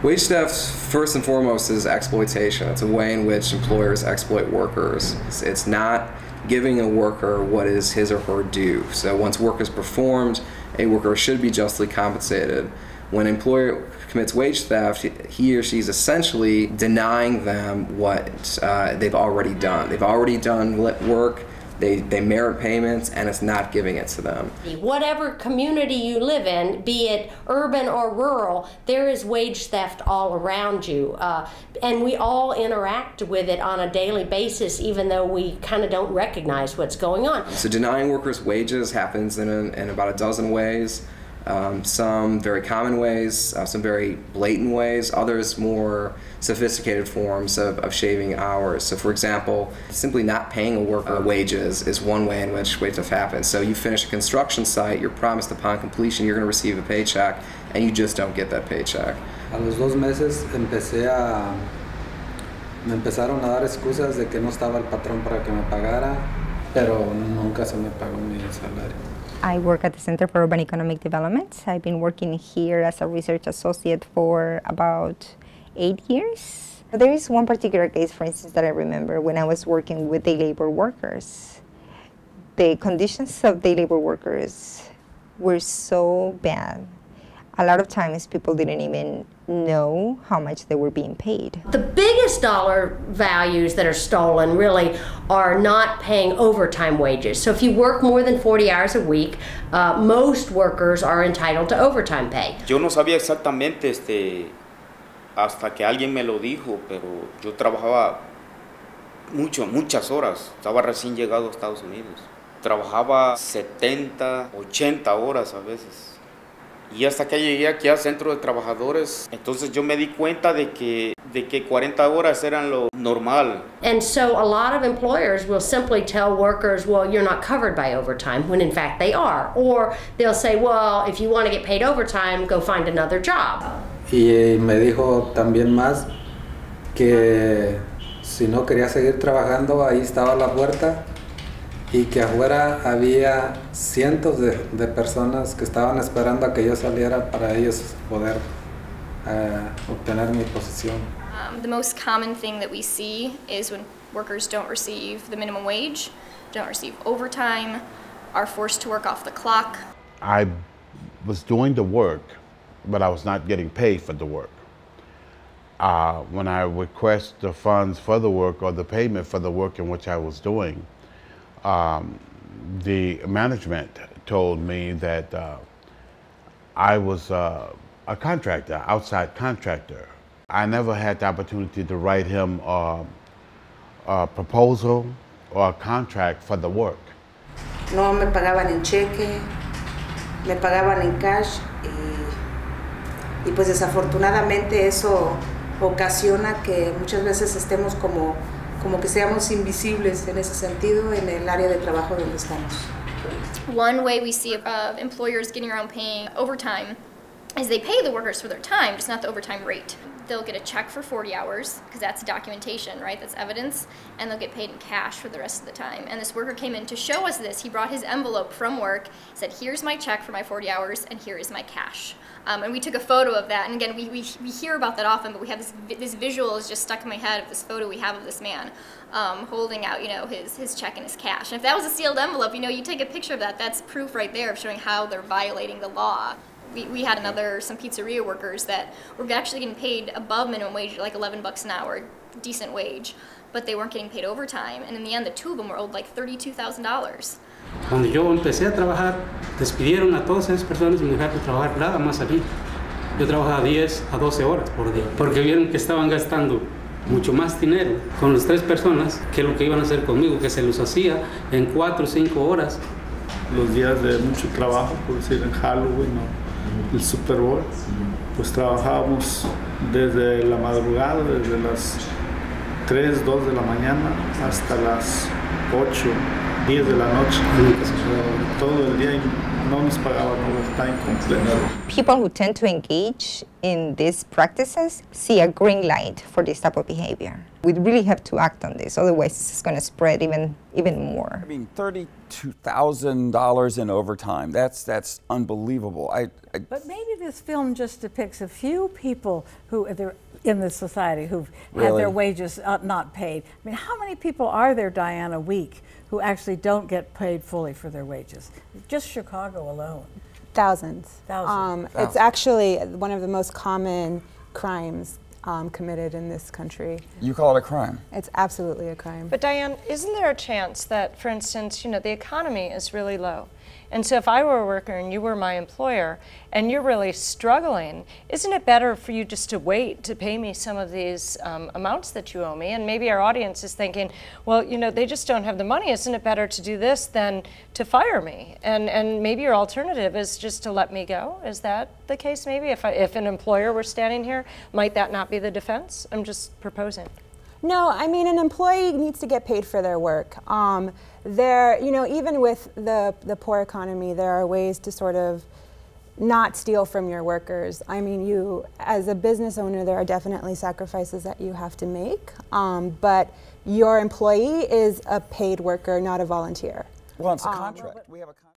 Wage theft, first and foremost, is exploitation. It's a way in which employers exploit workers. It's not giving a worker what is his or her due. So once work is performed, a worker should be justly compensated. When an employer commits wage theft, he or she is essentially denying them what they've already done. They've already done work, they merit payments, and it's not giving it to them. Whatever community you live in, be it urban or rural, there is wage theft all around you. And we all interact with it on a daily basis, even though we kind of don't recognize what's going on. So denying workers wages happens in about a dozen ways. Some very common ways, some very blatant ways, others more sophisticated forms of shaving hours. So for example, simply not paying a worker wages is one way in which wage theft happens. So you finish a construction site, you're promised upon completion you're going to receive a paycheck, and you just don't get that paycheck. A los 2 meses me empezaron a dar excusas de que no estaba el patrón para que me pagara, pero nunca se me pagó mi salario. I work at the Center for Urban Economic Development. I've been working here as a research associate for about 8 years. There is one particular case, for instance, that I remember when I was working with day labor workers. The conditions of day labor workers were so bad. A lot of times people didn't even know how much they were being paid. The biggest dollar values that are stolen really are not paying overtime wages. So if you work more than 40 hours a week, most workers are entitled to overtime pay. Yo no sabía exactamente hasta que alguien me lo dijo, pero yo trabajaba muchas horas. Estaba recién llegado a Estados Unidos. Trabajaba 70, 80 horas a veces. Y hasta que llegué aquí al centro de trabajadores, entonces yo me di cuenta de que 40 horas eran lo normal. And so a lot of employers will simply tell workers, well, you're not covered by overtime, when in fact they are. Or they'll say, well, if you want to get paid overtime, go find another job. Y me dijo también más que si no quería seguir trabajando, ahí estaba la puerta. Y que afuera había cientos de personas que estaban esperando a que yo saliera para ellos poder obtener mi posición. The most common thing that we see is when workers don't receive the minimum wage, don't receive overtime, are forced to work off the clock. I was doing the work, but I was not getting paid for the work. When I request the funds for the work or the payment for the work in which I was doing, the management told me that I was a contractor, outside contractor. I never had the opportunity to write him a proposal or a contract for the work. No me pagaban en cheque, me pagaban en cash y pues desafortunadamente eso ocasiona que muchas veces estemos como que seamos invisibles en ese sentido en el área de trabajo donde estamos. One way we see employers getting around paying overtime is they pay the workers for their time, just not the overtime rate. They'll get a check for 40 hours, because that's documentation, right? That's evidence, and they'll get paid in cash for the rest of the time. And this worker came in to show us this. He brought his envelope from work, said, here's my check for my 40 hours, and here is my cash. And we took a photo of that, and again, we hear about that often, but we have this visual is just stuck in my head of this photo we have of this man holding out, his check and his cash. And if that was a sealed envelope, you take a picture of that, that's proof right there of showing how they're violating the law. We had some pizzeria workers that were actually getting paid above minimum wage, like $11 an hour, decent wage, but they weren't getting paid overtime, and in the end, the two of them were owed like $32,000. Cuando yo empecé a trabajar, despidieron a todas esas personas y me dejaron trabajar nada más a mí. Yo trabajaba 10 a 12 horas por día, porque vieron que estaban gastando mucho más dinero con las 3 personas que lo que iban a hacer conmigo, que se los hacía en 4 o 5 horas. Los días de mucho trabajo, por decir en Halloween o el Super Bowl, pues trabajábamos desde la madrugada, desde las 3, 2 de la mañana hasta las 8, 10 de la noche. Todo el día no nos pagaban overtime completo. People who tend to engage in these practices see a green light for this type of behavior. We really have to act on this, otherwise it's going to spread even more. I mean, $32,000 in overtime, that's unbelievable. But maybe this film just depicts a few people who are in the society who've had their wages not paid. I mean, how many people are there, Diane, a week who actually don't get paid fully for their wages? Just Chicago alone. Thousands. Thousands. It's actually one of the most common crimes committed in this country. You call it a crime? It's absolutely a crime. But Diane, isn't there a chance that, for instance, you know, the economy is really low? And so if I were a worker and you were my employer and you're really struggling, isn't it better for you just to wait to pay me some of these amounts that you owe me? And maybe our audience is thinking, well, you know, they just don't have the money. Isn't it better to do this than to fire me? And maybe your alternative is just to let me go. Is that the case maybe? If an employer were standing here, might that not be the defense? I'm just proposing. No, I mean, an employee needs to get paid for their work. You know, even with the poor economy, there are ways to sort of not steal from your workers. I mean, you, as a business owner, there are definitely sacrifices that you have to make, but your employee is a paid worker, not a volunteer. Well, it's a contract. We have a